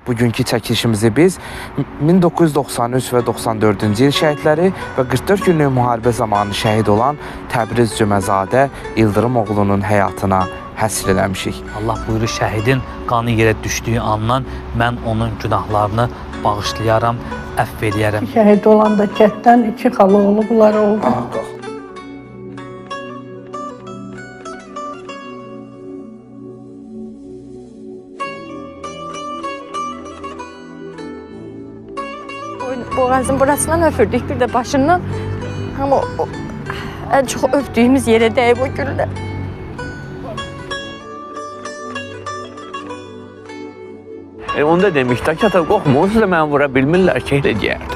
Bugünkü çəkilişimizi biz 1993 və 94-cü il şəhidləri və 44 günlük müharibə zamanı şəhid olan Təbriz Cüməzadə İldırım oğlunun həyatına həsr eləmişik. Allah buyurur, şəhidin qanı yerə düşdüyü andan mən onun günahlarını bağışlayaram, əfv eləyərəm. Şəhid olanda kətdən 2 xala olublar oldu. Boğazın burasından öpürdük, bir de başından. Ama en çok öptüğümüz yere değip o güller. Onda demişdi ki, ata qorxma, onsuz da mən vura bilmirlər ki, deyərdi.